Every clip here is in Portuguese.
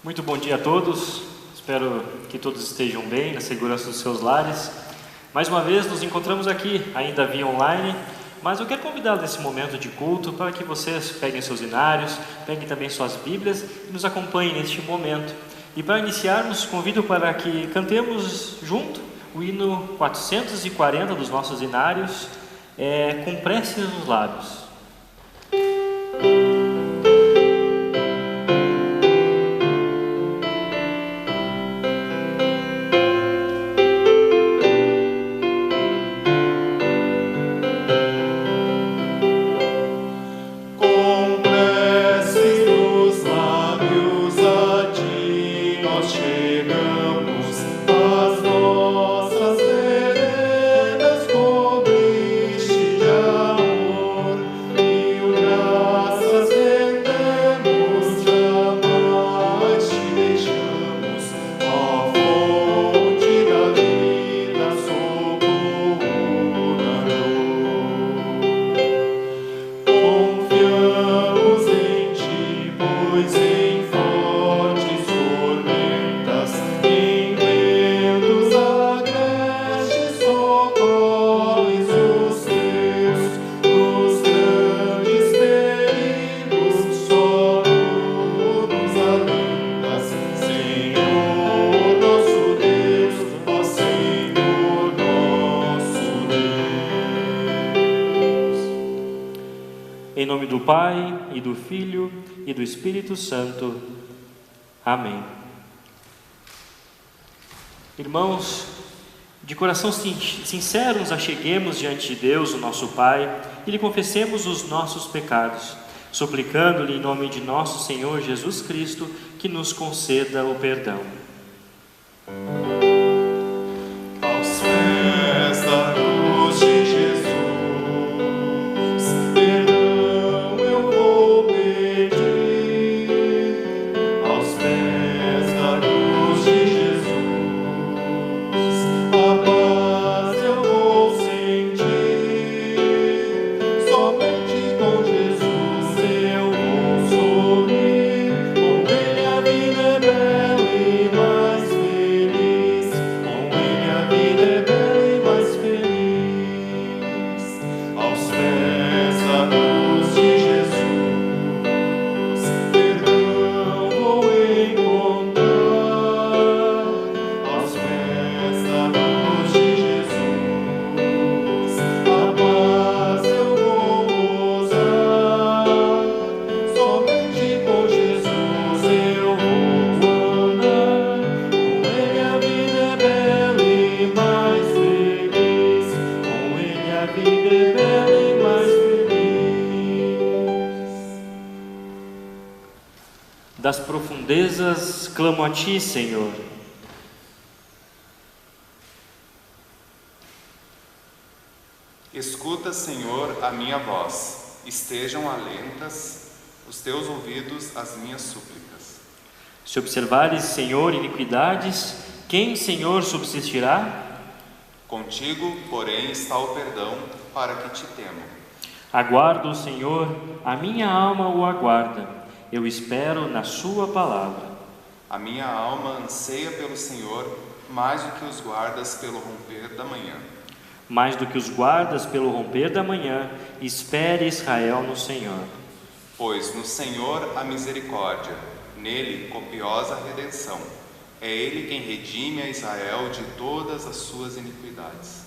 Muito bom dia a todos, espero que todos estejam bem, na segurança dos seus lares. Mais uma vez nos encontramos aqui, ainda via online, mas eu quero convidá-los nesse momento de culto para que vocês peguem seus inários, peguem também suas Bíblias e nos acompanhem neste momento. E para iniciarmos, convido para que cantemos junto o hino 440 dos nossos inários, com preces nos lábios. Em nome do Pai, e do Filho, e do Espírito Santo. Amém. Irmãos, de coração sincero nos acheguemos diante de Deus, o nosso Pai, e lhe confessemos os nossos pecados, suplicando-lhe em nome de nosso Senhor Jesus Cristo, que nos conceda o perdão. Das profundezas clamo a Ti, Senhor. Escuta, Senhor, a minha voz. Estejam alentas os Teus ouvidos às minhas súplicas. Se observares, Senhor, iniquidades, quem, Senhor, subsistirá? Contigo, porém, está o perdão, para que Te temo. Aguardo, Senhor, a minha alma o aguarda. Eu espero na Sua palavra. A minha alma anseia pelo Senhor, mais do que os guardas pelo romper da manhã. Mais do que os guardas pelo romper da manhã, espere Israel no Senhor. Pois no Senhor há misericórdia, nele copiosa redenção. É Ele quem redime a Israel de todas as suas iniquidades.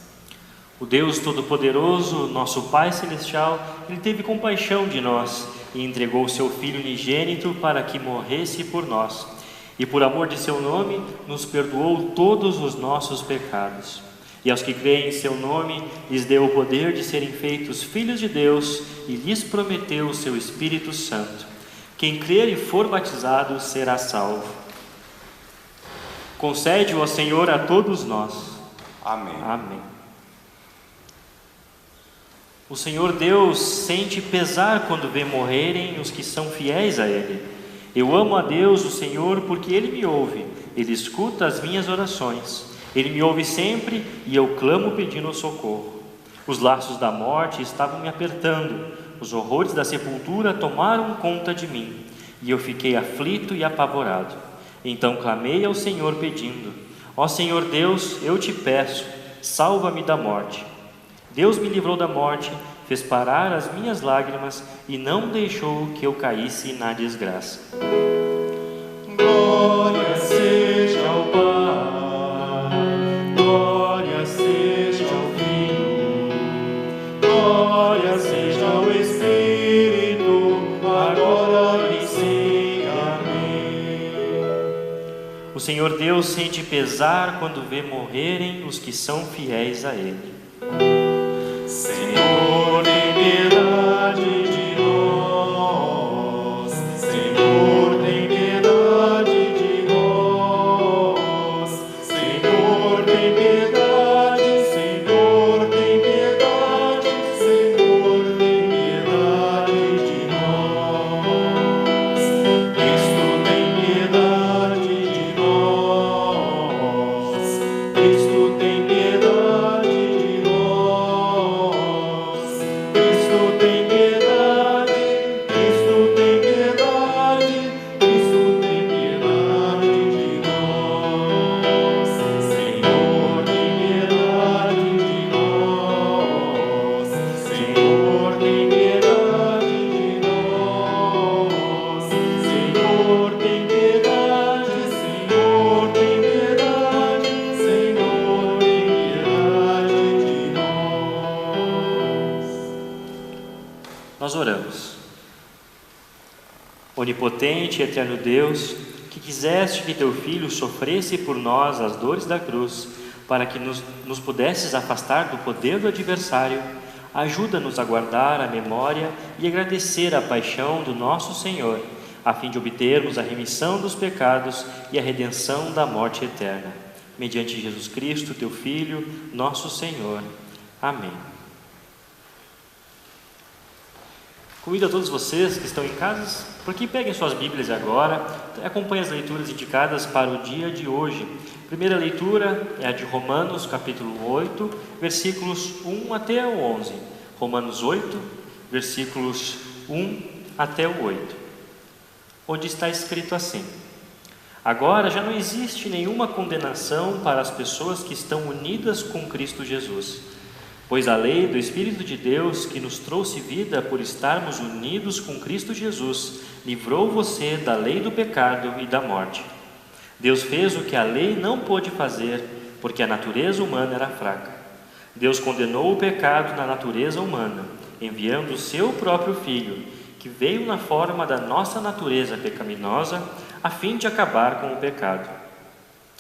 O Deus Todo-Poderoso, nosso Pai Celestial, Ele teve compaixão de nós e entregou o Seu Filho unigênito para que morresse por nós. E por amor de Seu nome, nos perdoou todos os nossos pecados. E aos que creem em Seu nome, lhes deu o poder de serem feitos filhos de Deus e lhes prometeu o Seu Espírito Santo. Quem crer e for batizado será salvo. Concede-o, ó Senhor, a todos nós. Amém. Amém. O Senhor Deus sente pesar quando vê morrerem os que são fiéis a Ele. Eu amo a Deus, o Senhor, porque Ele me ouve. Ele escuta as minhas orações. Ele me ouve sempre e eu clamo pedindo socorro. Os laços da morte estavam me apertando. Os horrores da sepultura tomaram conta de mim. E eu fiquei aflito e apavorado. Então clamei ao Senhor pedindo: ó Senhor Deus, eu te peço, salva-me da morte. Deus me livrou da morte, fez parar as minhas lágrimas e não deixou que eu caísse na desgraça. Glória seja ao Pai, glória seja ao Filho, glória seja ao Espírito, agora e sempre. Amém. O Senhor Deus sente pesar quando vê morrerem os que são fiéis a Ele. Senhor, tem piedade de nós. Senhor, tem piedade de nós. Senhor, tem piedade. Senhor, tem piedade. Senhor, tem piedade de nós. Cristo tem piedade de nós. Cristo tem piedade de nós. Cristo tem piedade, Cristo tem piedade, Cristo tem piedade de nós. Senhor, tem piedade de nós. Senhor, tem piedade de nós. Senhor, tem piedade, Senhor, tem piedade, Senhor, tem piedade de nós. Nós oramos. Onipotente e eterno Deus, que quiseste que teu Filho sofresse por nós as dores da cruz, para que nos pudesses afastar do poder do adversário, ajuda-nos a guardar a memória e agradecer a paixão do nosso Senhor, a fim de obtermos a remissão dos pecados e a redenção da morte eterna. Mediante Jesus Cristo, teu Filho, nosso Senhor. Amém. Convido a todos vocês que estão em casa, para que peguem suas Bíblias agora, acompanhem as leituras indicadas para o dia de hoje. A primeira leitura é a de Romanos, capítulo 8, versículos 1 até o 11. Romanos 8, versículos 1 até o 8, onde está escrito assim: agora já não existe nenhuma condenação para as pessoas que estão unidas com Cristo Jesus. Pois a lei do Espírito de Deus, que nos trouxe vida por estarmos unidos com Cristo Jesus, livrou você da lei do pecado e da morte. Deus fez o que a lei não pôde fazer, porque a natureza humana era fraca. Deus condenou o pecado na natureza humana, enviando o seu próprio Filho, que veio na forma da nossa natureza pecaminosa, a fim de acabar com o pecado.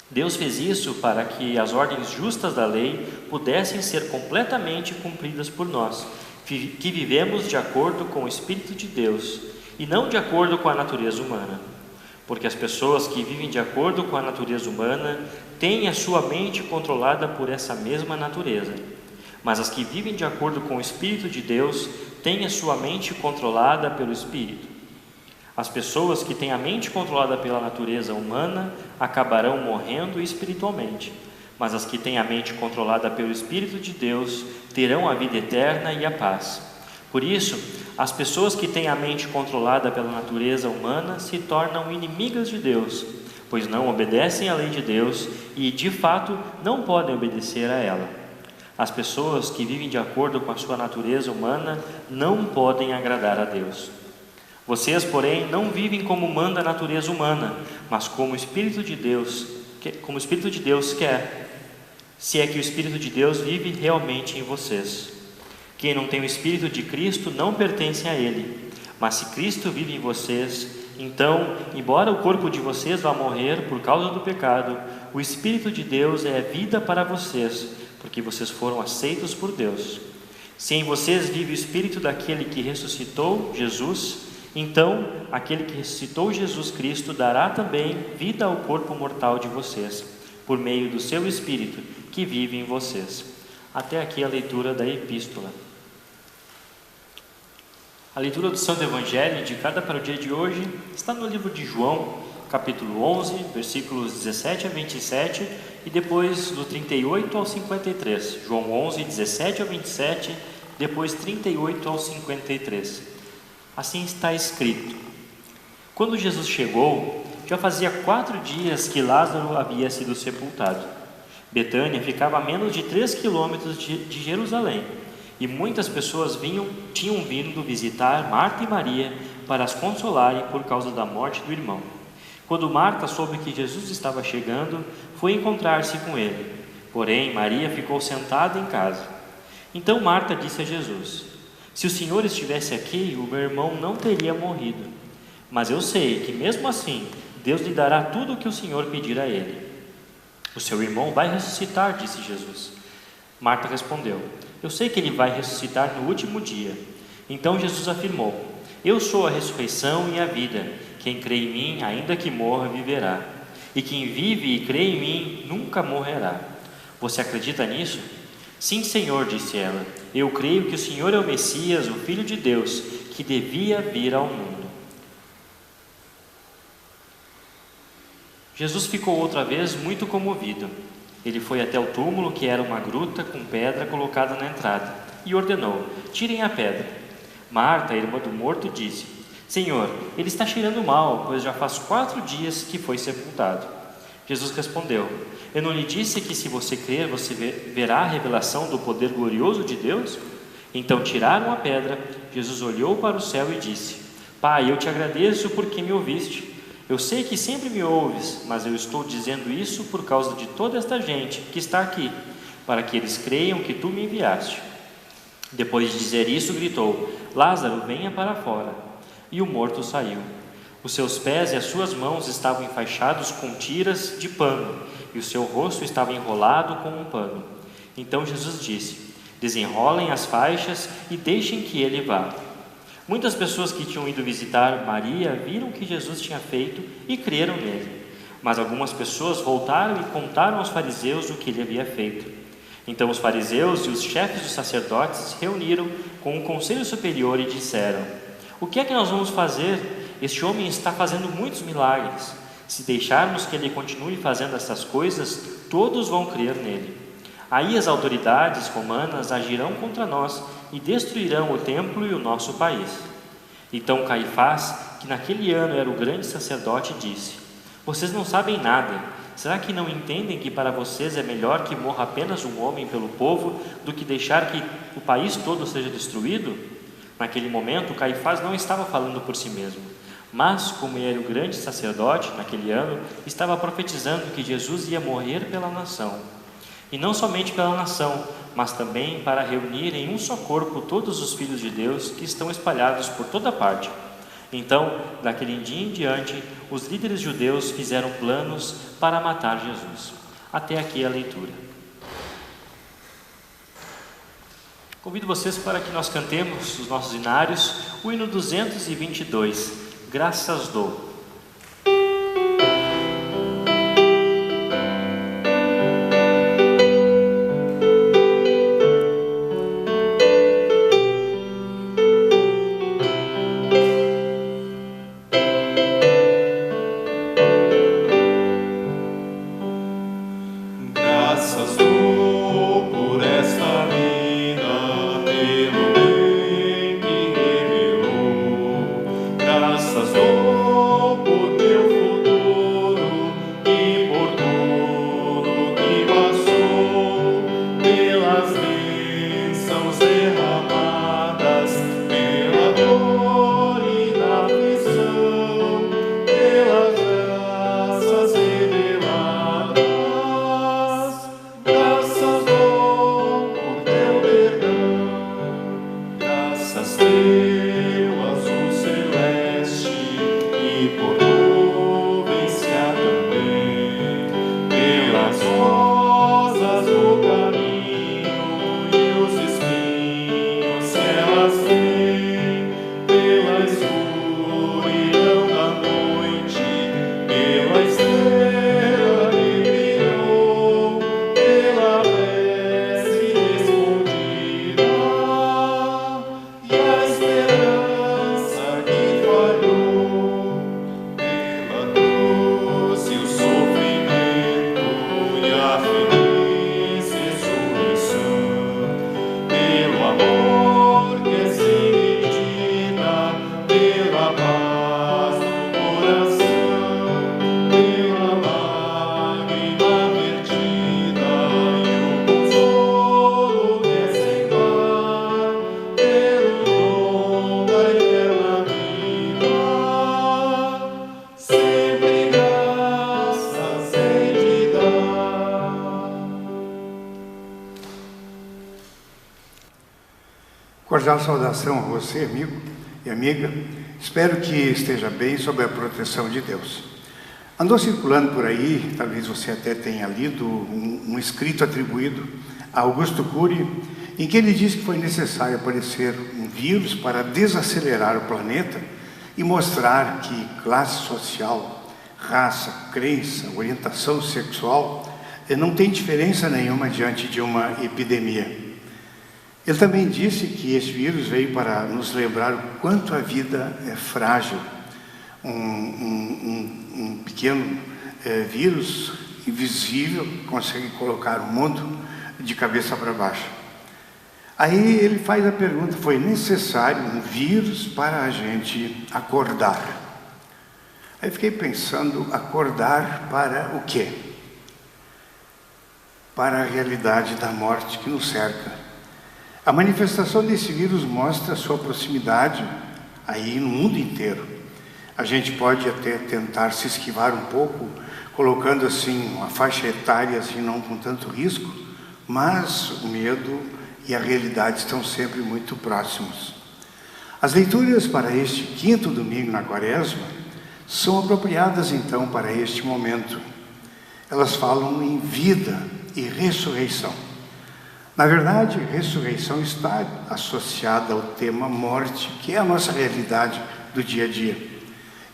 Deus fez isso para que as ordens justas da lei pudessem ser completamente cumpridas por nós, que vivemos de acordo com o Espírito de Deus e não de acordo com a natureza humana. Porque as pessoas que vivem de acordo com a natureza humana têm a sua mente controlada por essa mesma natureza, mas as que vivem de acordo com o Espírito de Deus têm a sua mente controlada pelo Espírito. As pessoas que têm a mente controlada pela natureza humana acabarão morrendo espiritualmente, mas as que têm a mente controlada pelo Espírito de Deus terão a vida eterna e a paz. Por isso, as pessoas que têm a mente controlada pela natureza humana se tornam inimigas de Deus, pois não obedecem à lei de Deus e, de fato, não podem obedecer a ela. As pessoas que vivem de acordo com a sua natureza humana não podem agradar a Deus. Vocês, porém, não vivem como manda a natureza humana, mas como o Espírito de Deus quer, se é que o Espírito de Deus vive realmente em vocês. Quem não tem o Espírito de Cristo não pertence a Ele, mas se Cristo vive em vocês, então, embora o corpo de vocês vá morrer por causa do pecado, o Espírito de Deus é vida para vocês, porque vocês foram aceitos por Deus. Se em vocês vive o Espírito daquele que ressuscitou Jesus, então, aquele que ressuscitou Jesus Cristo dará também vida ao corpo mortal de vocês, por meio do seu Espírito que vive em vocês. Até aqui a leitura da Epístola. A leitura do Santo Evangelho indicada para o dia de hoje está no livro de João, capítulo 11, versículos 17 a 27 e depois do 38 ao 53. João 11, 17 a 27, depois 38 ao 53. Assim está escrito: quando Jesus chegou, já fazia 4 dias que Lázaro havia sido sepultado. Betânia ficava a menos de 3 quilômetros de Jerusalém, e muitas pessoas tinham vindo visitar Marta e Maria para as consolarem por causa da morte do irmão. Quando Marta soube que Jesus estava chegando, foi encontrar-se com ele. Porém, Maria ficou sentada em casa. Então Marta disse a Jesus: se o Senhor estivesse aqui, o meu irmão não teria morrido. Mas eu sei que mesmo assim, Deus lhe dará tudo o que o Senhor pedir a ele. O seu irmão vai ressuscitar, disse Jesus. Marta respondeu: eu sei que ele vai ressuscitar no último dia. Então Jesus afirmou: eu sou a ressurreição e a vida. Quem crê em mim, ainda que morra, viverá. E quem vive e crê em mim, nunca morrerá. Você acredita nisso? Sim, Senhor, disse ela. Eu creio que o Senhor é o Messias, o Filho de Deus, que devia vir ao mundo. Jesus ficou outra vez muito comovido. Ele foi até o túmulo, que era uma gruta com pedra colocada na entrada, e ordenou: tirem a pedra. Marta, a irmã do morto, disse: Senhor, ele está cheirando mal, pois já faz 4 dias que foi sepultado. Jesus respondeu: eu não lhe disse que se você crer, você verá a revelação do poder glorioso de Deus? Então tiraram a pedra. Jesus olhou para o céu e disse: Pai, eu te agradeço porque me ouviste. Eu sei que sempre me ouves, mas eu estou dizendo isso por causa de toda esta gente que está aqui, para que eles creiam que tu me enviaste. Depois de dizer isso, gritou: Lázaro, venha para fora. E o morto saiu. Os seus pés e as suas mãos estavam enfaixados com tiras de pano, e o seu rosto estava enrolado com um pano. Então Jesus disse: desenrolem as faixas e deixem que ele vá. Muitas pessoas que tinham ido visitar Maria viram o que Jesus tinha feito e creram nele. Mas algumas pessoas voltaram e contaram aos fariseus o que ele havia feito. Então os fariseus e os chefes dos sacerdotes se reuniram com o conselho superior e disseram: o que é que nós vamos fazer? Este homem está fazendo muitos milagres. Se deixarmos que ele continue fazendo essas coisas, todos vão crer nele. Aí as autoridades romanas agirão contra nós e destruirão o templo e o nosso país. Então Caifás, que naquele ano era o grande sacerdote, disse: vocês não sabem nada. Será que não entendem que para vocês é melhor que morra apenas um homem pelo povo do que deixar que o país todo seja destruído? Naquele momento, Caifás não estava falando por si mesmo, mas, como ele era o grande sacerdote naquele ano, estava profetizando que Jesus ia morrer pela nação. E não somente pela nação, mas também para reunir em um só corpo todos os filhos de Deus que estão espalhados por toda parte. Então, daquele dia em diante, os líderes judeus fizeram planos para matar Jesus. Até aqui a leitura. Convido vocês para que nós cantemos os nossos hinários, o hino 222, Graças Dou. Graças dou Cordial saudação a você, amigo e amiga. Espero que esteja bem sob a proteção de Deus. Andou circulando por aí, talvez você até tenha lido, um escrito atribuído a Augusto Cury, em que ele diz que foi necessário aparecer um vírus para desacelerar o planeta e mostrar que classe social, raça, crença, orientação sexual não tem diferença nenhuma diante de uma epidemia. Ele também disse que esse vírus veio para nos lembrar o quanto a vida é frágil. Um pequeno vírus invisível consegue colocar o mundo de cabeça para baixo. Aí ele faz a pergunta: foi necessário um vírus para a gente acordar? Aí fiquei pensando, acordar para o quê? Para a realidade da morte que nos cerca. A manifestação desse vírus mostra a sua proximidade aí no mundo inteiro. A gente pode até tentar se esquivar um pouco, colocando assim uma faixa etária assim, não com tanto risco, mas o medo e a realidade estão sempre muito próximos. As leituras para este 5º domingo na Quaresma são apropriadas então para este momento. Elas falam em vida e ressurreição. Na verdade, ressurreição está associada ao tema morte, que é a nossa realidade do dia a dia.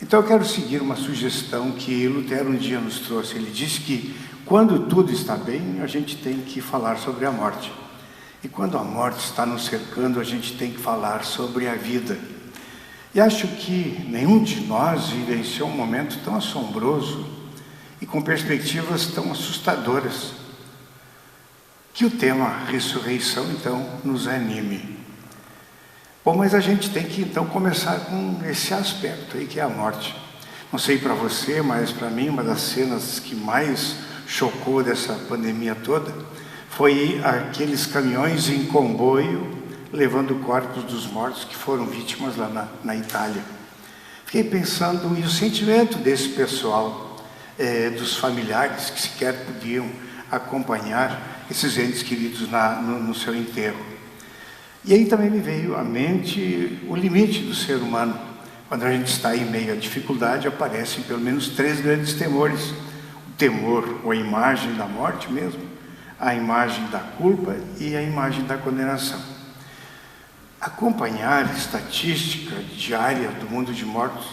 Então eu quero seguir uma sugestão que Lutero um dia nos trouxe. Ele disse que quando tudo está bem, a gente tem que falar sobre a morte. E quando a morte está nos cercando, a gente tem que falar sobre a vida. E acho que nenhum de nós vivenciou um momento tão assombroso e com perspectivas tão assustadoras. Que o tema ressurreição, então, nos anime. Bom, mas a gente tem que, então, começar com esse aspecto aí, que é a morte. Não sei para você, mas para mim, uma das cenas que mais chocou dessa pandemia toda foi aqueles caminhões em comboio levando corpos dos mortos que foram vítimas lá na Itália. Fiquei pensando, e o sentimento desse pessoal, dos familiares que sequer podiam acompanhar esses entes queridos no seu enterro. E aí também me veio à mente o limite do ser humano. Quando a gente está em meio à dificuldade, aparecem pelo menos 3 grandes temores. O temor, ou a imagem da morte mesmo, a imagem da culpa e a imagem da condenação. Acompanhar a estatística diária do mundo de mortos,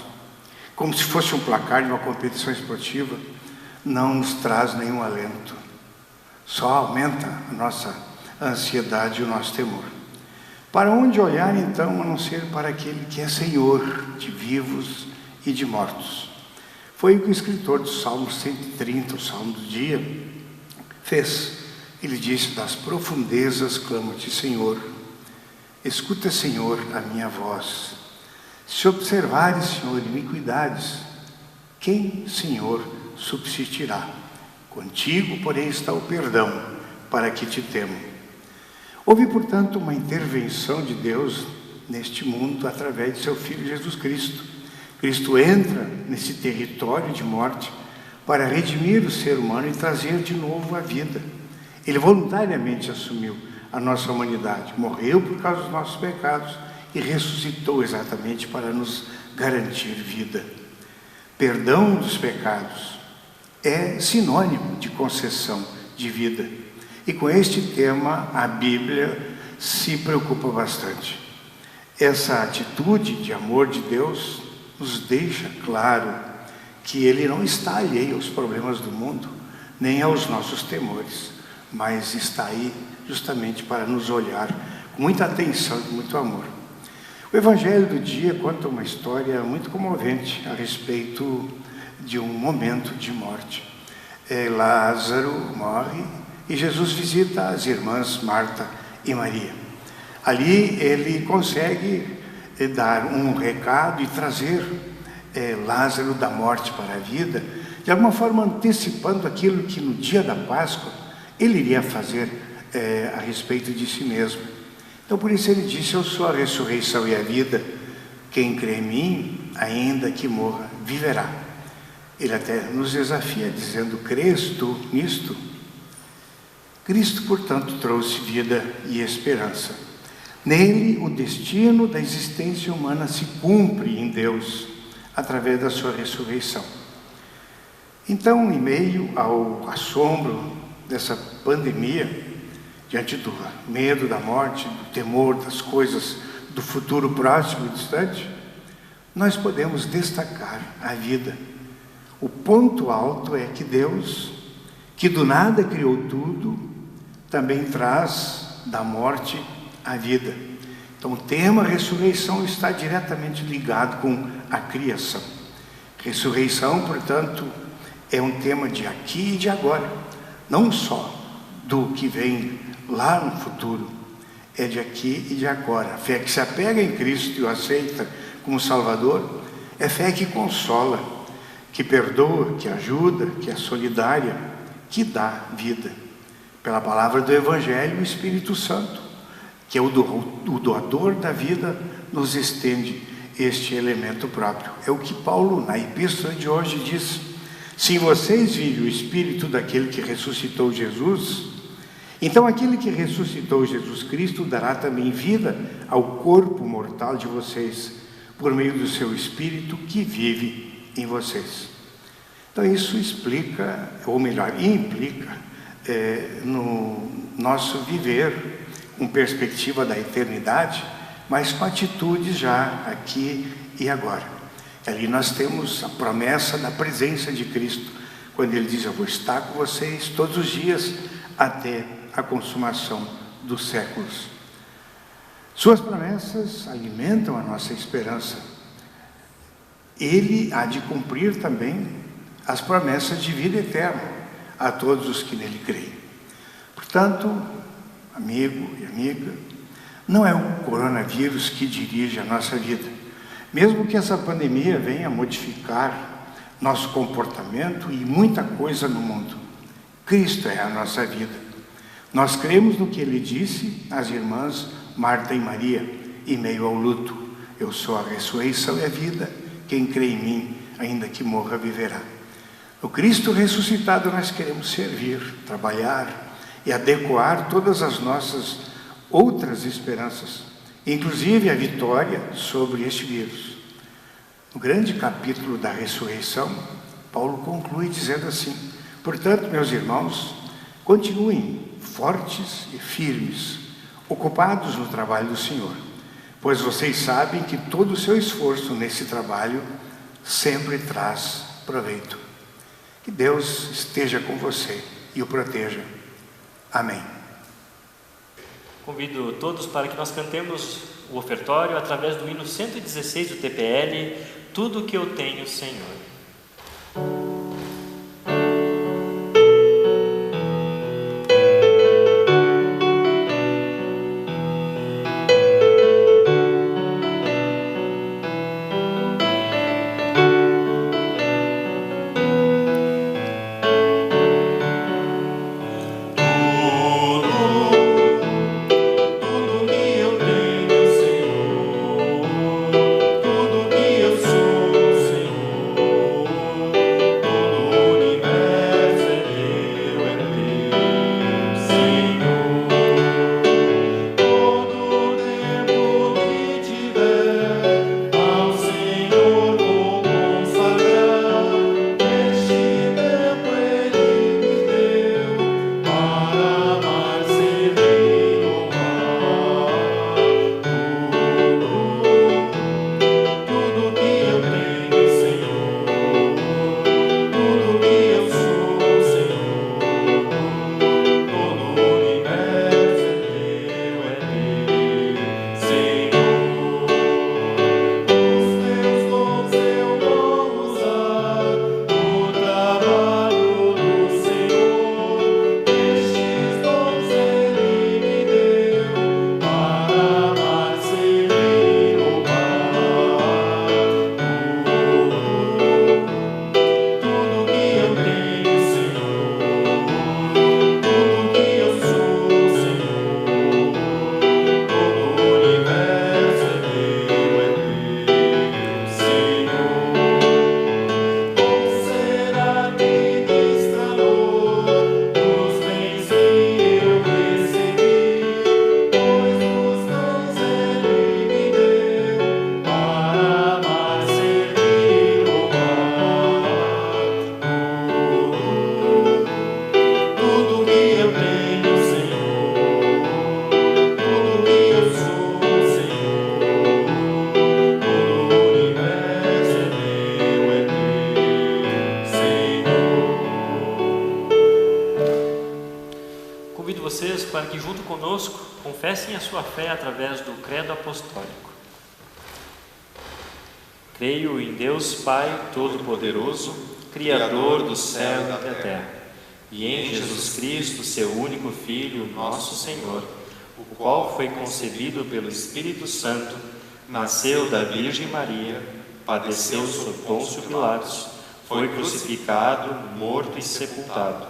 como se fosse um placar de uma competição esportiva, não nos traz nenhum alento. Só aumenta a nossa ansiedade e o nosso temor. Para onde olhar, então, a não ser para aquele que é Senhor de vivos e de mortos? Foi o que o escritor do Salmo 130, o Salmo do dia, fez. Ele disse: das profundezas clamo-te, Senhor. Escuta, Senhor, a minha voz. Se observares, Senhor, iniquidades, quem, Senhor, subsistirá? Contigo, porém, está o perdão, para que te temo. Houve, portanto, uma intervenção de Deus neste mundo através de seu Filho Jesus Cristo. Cristo entra nesse território de morte para redimir o ser humano e trazer de novo a vida. Ele voluntariamente assumiu a nossa humanidade, morreu por causa dos nossos pecados e ressuscitou exatamente para nos garantir vida. Perdão dos pecados é sinônimo de concessão de vida. E com este tema, a Bíblia se preocupa bastante. Essa atitude de amor de Deus nos deixa claro que Ele não está alheio aos problemas do mundo, nem aos nossos temores, mas está aí justamente para nos olhar com muita atenção e muito amor. O Evangelho do dia conta uma história muito comovente a respeito de um momento de morte. Lázaro morre e Jesus visita as irmãs Marta e Maria. Ali ele consegue dar um recado e trazer Lázaro da morte para a vida, de alguma forma antecipando aquilo que no dia da Páscoa ele iria fazer a respeito de si mesmo. Então por isso ele disse: eu sou a ressurreição e a vida, quem crê em mim, ainda que morra, viverá. Ele até nos desafia dizendo: crês tu nisto? Cristo, portanto, trouxe vida e esperança. Nele, o destino da existência humana se cumpre em Deus, através da sua ressurreição. Então, em meio ao assombro dessa pandemia, diante do medo da morte, do temor das coisas do futuro próximo e distante, nós podemos destacar a vida. O ponto alto é que Deus, que do nada criou tudo, também traz da morte a vida. Então, o tema ressurreição está diretamente ligado com a criação. Ressurreição, portanto, é um tema de aqui e de agora, não só do que vem lá no futuro, é de aqui e de agora. A fé que se apega em Cristo e o aceita como Salvador é fé que consola, que perdoa, que ajuda, que é solidária, que dá vida. Pela palavra do Evangelho, o Espírito Santo, que é o doador da vida, nos estende este elemento próprio. É o que Paulo, na epístola de hoje, diz: se vocês vivem o Espírito daquele que ressuscitou Jesus, então aquele que ressuscitou Jesus Cristo dará também vida ao corpo mortal de vocês, por meio do seu Espírito que vive em vocês. Então isso explica, ou melhor, implica no nosso viver com perspectiva da eternidade, mas com atitudes já aqui e agora. Ali nós temos a promessa da presença de Cristo, quando Ele diz: eu vou estar com vocês todos os dias até a consumação dos séculos. Suas promessas alimentam a nossa esperança. Ele há de cumprir também as promessas de vida eterna a todos os que nele creem. Portanto, amigo e amiga, não é o coronavírus que dirige a nossa vida. Mesmo que essa pandemia venha modificar nosso comportamento e muita coisa no mundo, Cristo é a nossa vida. Nós cremos no que Ele disse às irmãs Marta e Maria, em meio ao luto: eu sou a ressurreição e a vida, quem crê em mim, ainda que morra, viverá. No Cristo ressuscitado nós queremos servir, trabalhar e adequar todas as nossas outras esperanças, inclusive a vitória sobre este vírus. No grande capítulo da ressurreição, Paulo conclui dizendo assim: portanto, meus irmãos, continuem fortes e firmes, ocupados no trabalho do Senhor, pois vocês sabem que todo o seu esforço nesse trabalho sempre traz proveito. Que Deus esteja com você e o proteja. Amém. Convido todos para que nós cantemos o ofertório através do hino 116 do TPL, Tudo que eu tenho, Senhor. Tudo que eu sou, Senhor. conosco, confessem a sua fé através do credo apostólico. Creio em Deus Pai Todo-Poderoso, Criador do céu e da terra, e em Jesus Cristo, seu único Filho, nosso Senhor, o qual foi concebido pelo Espírito Santo, nasceu da Virgem Maria, padeceu sob Pôncio Pilatos, foi crucificado, morto e sepultado,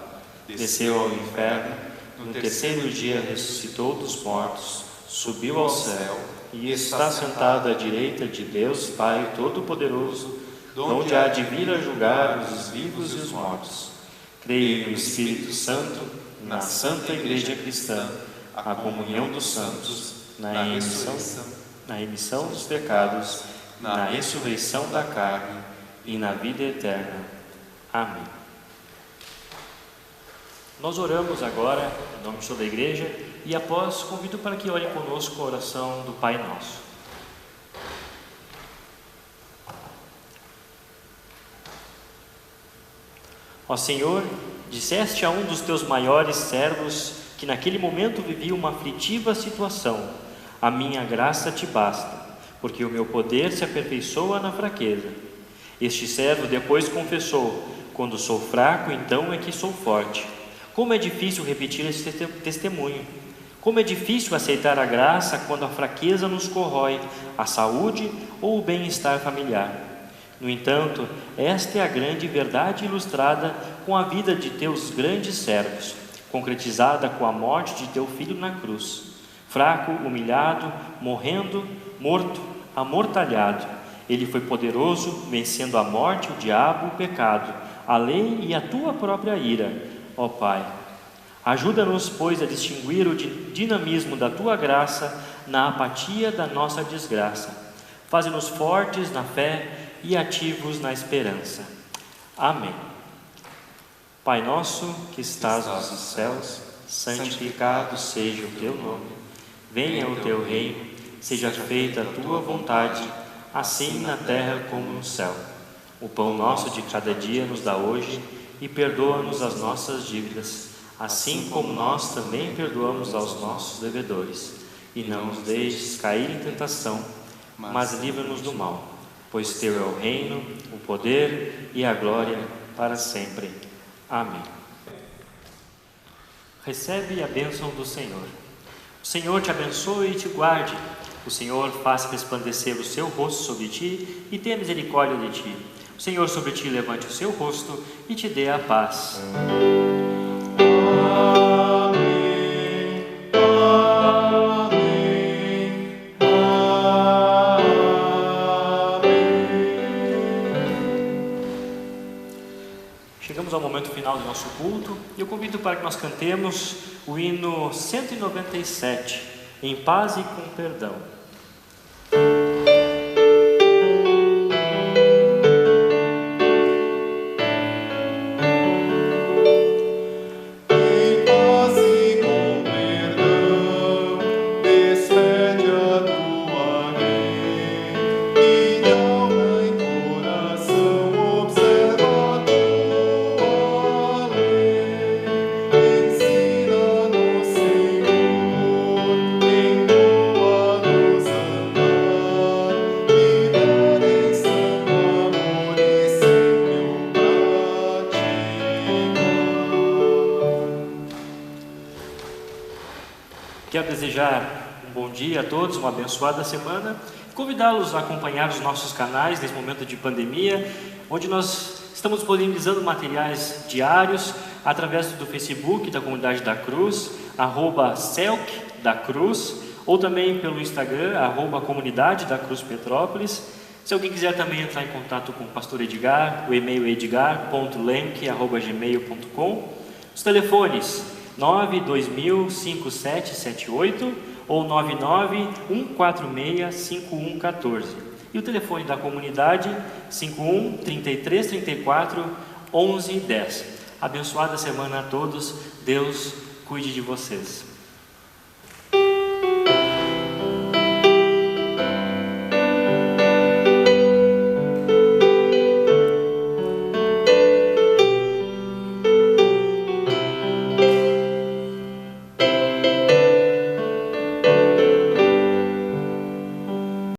desceu ao inferno, no terceiro dia ressuscitou dos mortos, subiu ao céu e está sentado à direita de Deus Pai Todo-Poderoso, donde há de vir a julgar os vivos e os mortos. Creio no Espírito Santo, na Santa Igreja Cristã, a comunhão dos santos, na remissão dos pecados, na ressurreição da carne e na vida eterna. Amém. Nós oramos agora, em nome de toda a igreja, e após convido para que orem conosco a oração do Pai Nosso. Ó Senhor, disseste a um dos teus maiores servos que naquele momento vivia uma aflitiva situação: a minha graça te basta, porque o meu poder se aperfeiçoa na fraqueza. Este servo depois confessou: quando sou fraco, então é que sou forte. Como é difícil repetir esse testemunho. Como é difícil aceitar a graça quando a fraqueza nos corrói, a saúde ou o bem-estar familiar. No entanto, esta é a grande verdade ilustrada com a vida de teus grandes servos, concretizada com a morte de teu Filho na cruz. Fraco, humilhado, morrendo, morto, amortalhado, ele foi poderoso, vencendo a morte, o diabo, o pecado, a lei e a tua própria ira. Ó Pai, ajuda-nos, pois, a distinguir o dinamismo da tua graça na apatia da nossa desgraça. Faze-nos fortes na fé e ativos na esperança. Amém. Pai nosso que estás nos céus, santificado seja o teu nome. Venha o teu reino, seja feita a tua vontade, assim na terra como no céu. O pão nosso de cada dia nos dá hoje, e perdoa-nos as nossas dívidas, assim como nós também perdoamos aos nossos devedores. E não nos deixes cair em tentação, mas livra-nos do mal, pois teu é o reino, o poder e a glória para sempre. Amém. Recebe a bênção do Senhor. O Senhor te abençoe e te guarde. O Senhor faça resplandecer o seu rosto sobre ti e tenha misericórdia de ti. O Senhor sobre ti levante o seu rosto e te dê a paz. Amém. Amém. Amém. Chegamos ao momento final do nosso culto e eu convido para que nós cantemos o hino 197, Em Paz e com Perdão. Quero desejar um bom dia a todos, uma abençoada semana, convidá-los a acompanhar os nossos canais nesse momento de pandemia, onde nós estamos disponibilizando materiais diários através do Facebook da Comunidade da Cruz, @Celc da Cruz, ou também pelo Instagram, @Comunidade da Cruz Petrópolis. Se alguém quiser também entrar em contato com o pastor Edgar, o e-mail é edgar.lenk@gmail.com. Os telefones 920005778 ou 991465114. E o telefone da comunidade 51 33 34 11 10. Abençoada semana a todos. Deus cuide de vocês.